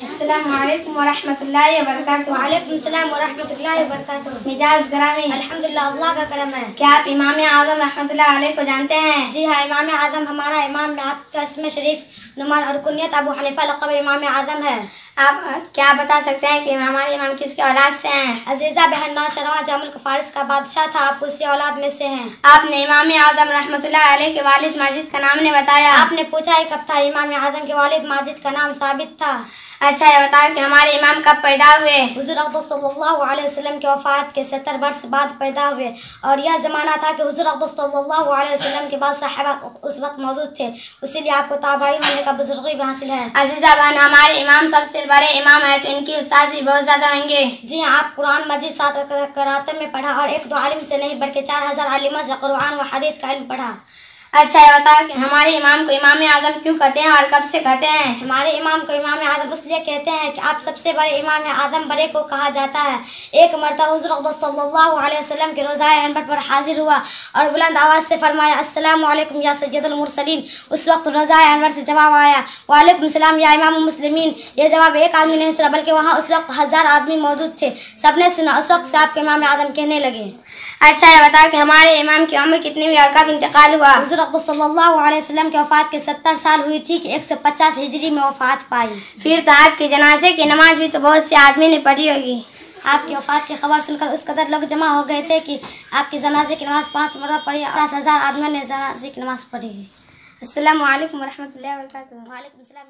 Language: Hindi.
अस्सलामुअलैकुम वरहमतुल्लाहि वबरकातुहू। वालेकुम सलाम वरहमतुल्लाहि वबरकातुहू। मिजाज ग्रामी अल्हम्दुलिल्लाह, अल्लाह का करम है। क्या आप इमाम आज़म रहमतुल्लाह अलैह को जानते हैं? जी हाँ, इमाम आज़म हमारा इमाम में आपका इसमें शरीफ नुमान और कुनियत अबू हनीफा लक़ब इमाम आज़म है। आप क्या बता सकते हैं कि हमारे इमाम किसके औलाद से हैं? अजीज़ा बहन नौशरवा जो मुल्क फारिस का बादशाह था, आप उसी औलाद में से हैं। आपने इमाम आज़म रहमतुल्लाह अलैह के वालिद माजिद का नाम नहीं बताया। आपने पूछा ही कब था, इमाम आज़म के वालिद माजिद का नाम साबित था। अच्छा, ये बताओ कि हमारे इमाम कब पैदा हुए? हुज़ूर अक़दस सल्लल्लाहु अलैहि वसल्लम की वफ़ात के 70 वर्ष बाद पैदा हुए, और यह ज़माना था कि हुज़ूर अक़दस सल्लल्लाहु अलैहि वसल्लम के बाद सहाबा उस वक्त मौजूद थे, इसीलिए आपको ताबाई होने का बुजुर्गी भी हासिल है। अजीज़ा बहन, हमारे इमाम सबसे बड़े इमाम है, तो इनकी उस्ताद भी बहुत ज़्यादा होंगे। जी हाँ, आप कुरान मजीद 7 करातों में पढ़ा और 1-2 आलिम से नहीं बल्कि 4000 आलिमों से कुरान व हदीस का इल्म पढ़ा। अच्छा, ये बताओ कि हमारे इमाम को इमाम आज़म क्यों कहते हैं और कब से कहते हैं? हमारे इमाम को इमाम आज़म इसलिए कहते हैं कि आप सबसे बड़े इमाम आज़म बड़े को कहा जाता है। एक मरतबा हुज़ूर अक़दस सल्लल्लाहु अलैहि वसल्लम के रोज़ाए अनवर पर हाजिर हुआ और बुलंद आवाज़ से फरमाया, अस्सलामु अलैकुम या सय्यदुल मुरसलीन। उस वक्त रोज़ाए अनवर से जवाब आया, वालेकुम सलाम या इमाम मुस्लिमीन। ये जवाब एक आदमी नहीं सुना, बल्कि वहाँ उस वक्त 1000 आदमी मौजूद थे, सबने सुना। उस वक्त से आपके इमाम आज़म कहने लगे। अच्छा, ये बताओ कि हमारे इमाम की उम्र कितनी हुई और कब इंतकाल हुआ? हुज़ूर अक़दस सल्लल्लाहु अलैहि वसल्लम की वफ़ात के 70 साल हुई थी कि 150 हिजरी में वफ़ात पाई। फिर तो आपके जनाजे की नमाज भी तो बहुत से आदमी ने पढ़ी होगी। आपकी वफ़ात की खबर सुनकर उस कदर लोग जमा हो गए थे कि आपके जनाजे की नमाज़ 5 मरतबा पढ़ी। 50,000 आदमियों ने जनाजे की नमाज़ पढ़ी। अस्सलामु अलैकुम वरहमतुल्लाहि वबरकातुहू। वालेकुम सलाम।